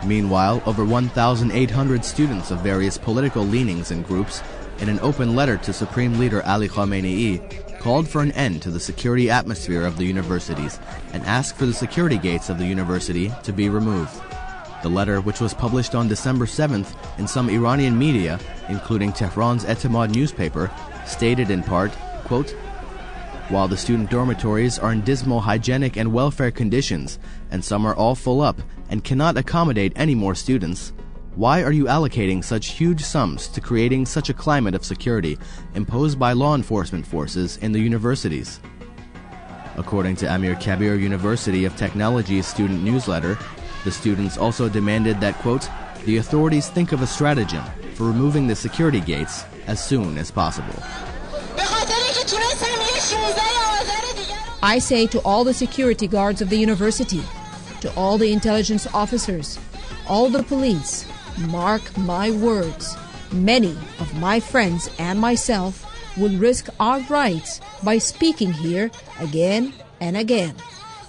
Meanwhile, over 1,800 students of various political leanings and groups, in an open letter to Supreme Leader Ali Khamenei, called for an end to the security atmosphere of the universities and asked for the security gates of the university to be removed. The letter, which was published on December 7th in some Iranian media, including Tehran's Etemad newspaper, stated in part, quote, "While the student dormitories are in dismal hygienic and welfare conditions, and some are all full up and cannot accommodate any more students, why are you allocating such huge sums to creating such a climate of security imposed by law enforcement forces in the universities?" According to Amir Kabir University of Technology's student newsletter, the students also demanded that, quote, "the authorities think of a stratagem for removing the security gates as soon as possible." I say to all the security guards of the university, to all the intelligence officers, all the police, mark my words, many of my friends and myself will risk our rights by speaking here again and again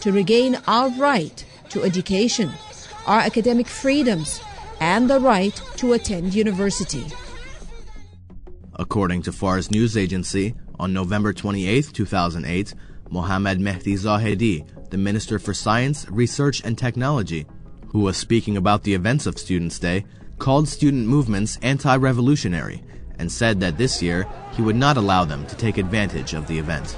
to regain our right to education, our academic freedoms, and the right to attend university. According to Fars news agency, on November 28, 2008, Mohammad Mehdi Zahedi, the Minister for Science, Research and Technology, who was speaking about the events of Students' Day, called student movements anti-revolutionary and said that this year he would not allow them to take advantage of the event.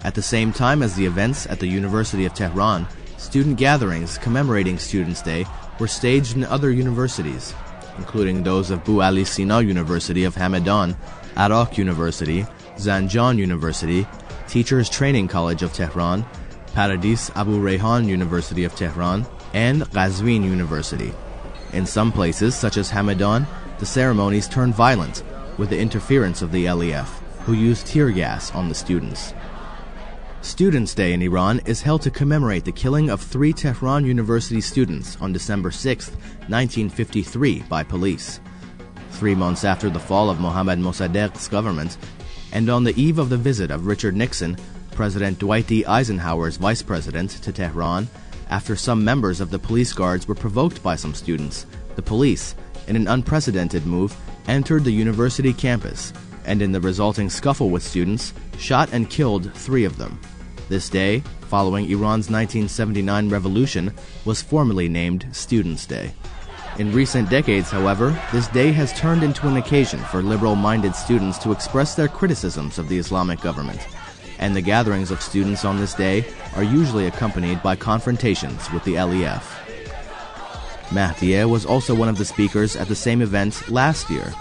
At the same time as the events at the University of Tehran, student gatherings commemorating Students' Day were staged in other universities, including those of Bu Ali Sina University of Hamadan, Arak University, Zanjan University, Teachers Training College of Tehran, Paradis Abu Rayhan University of Tehran, and Qazvin University. In some places, such as Hamadan, the ceremonies turned violent with the interference of the LEF, who used tear gas on the students. Students' Day in Iran is held to commemorate the killing of 3 Tehran University students on December 6, 1953 by police. 3 months after the fall of Mohammad Mossadegh's government, and on the eve of the visit of Richard Nixon, President Dwight D. Eisenhower's vice president, to Tehran, after some members of the police guards were provoked by some students, the police, in an unprecedented move, entered the university campus, and in the resulting scuffle with students, shot and killed 3 of them. This day, following Iran's 1979 revolution, was formally named Students' Day. In recent decades, however, this day has turned into an occasion for liberal-minded students to express their criticisms of the Islamic government, and the gatherings of students on this day are usually accompanied by confrontations with the LEF. Mahdieh was also one of the speakers at the same event last year.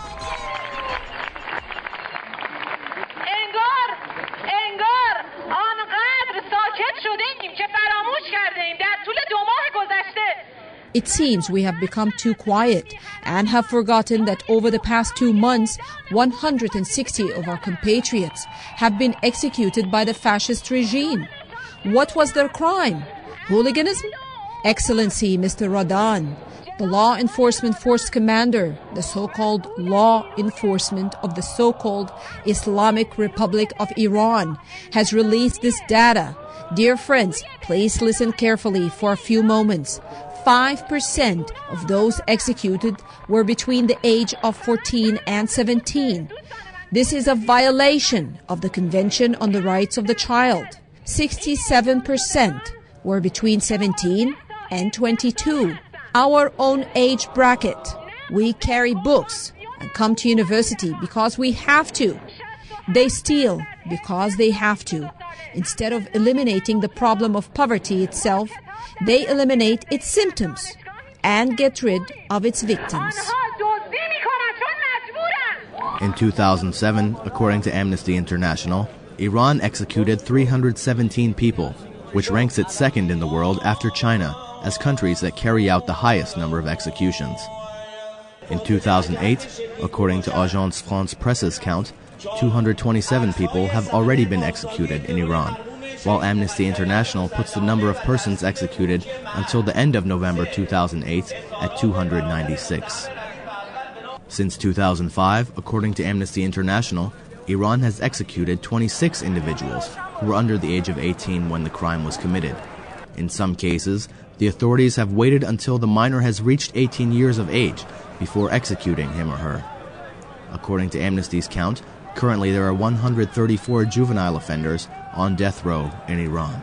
It seems we have become too quiet and have forgotten that over the past 2 months, 160 of our compatriots have been executed by the fascist regime. What was their crime? Hooliganism? Excellency, Mr. Radan, the law enforcement force commander, the so-called law enforcement of the so-called Islamic Republic of Iran, has released this data. Dear friends, please listen carefully for a few moments. 5% of those executed were between the age of 14 and 17. This is a violation of the Convention on the Rights of the Child. 67% were between 17 and 22. Our own age bracket. We carry books and come to university because we have to. They steal because they have to. Instead of eliminating the problem of poverty itself, they eliminate its symptoms and get rid of its victims. In 2007, according to Amnesty International, Iran executed 317 people, which ranks it second in the world after China as countries that carry out the highest number of executions. In 2008, according to Agence France Presse's count, 227 people have already been executed in Iran, while Amnesty International puts the number of persons executed until the end of November 2008 at 296. Since 2005, according to Amnesty International, Iran has executed 26 individuals who were under the age of 18 when the crime was committed. In some cases, the authorities have waited until the minor has reached 18 years of age before executing him or her. According to Amnesty's count, currently there are 134 juvenile offenders on death row in Iran.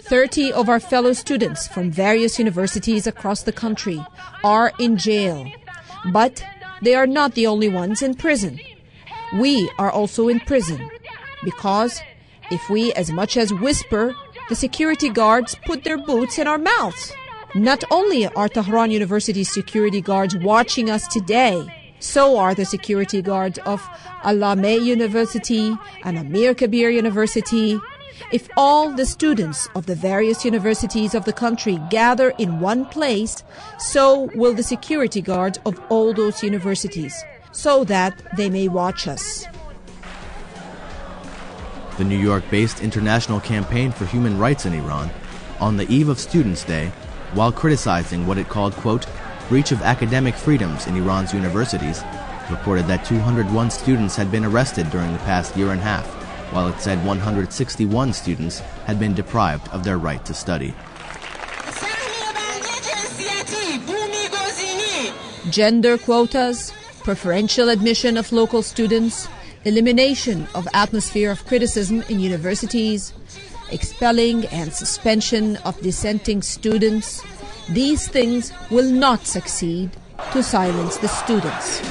30 of our fellow students from various universities across the country are in jail. But they are not the only ones in prison. We are also in prison because if we as much as whisper, the security guards put their boots in our mouths. Not only are Tehran University security guards watching us today, so are the security guards of Alameh University and Amir Kabir University. If all the students of the various universities of the country gather in one place, so will the security guards of all those universities, so that they may watch us. The New York-based International Campaign for Human Rights in Iran, on the eve of Students' Day, while criticizing what it called, quote, breach of academic freedoms in Iran's universities, reported that 201 students had been arrested during the past year and a half, while it said 161 students had been deprived of their right to study. Gender quotas, preferential admission of local students, elimination of atmosphere of criticism in universities, expelling and suspension of dissenting students, these things will not succeed to silence the students.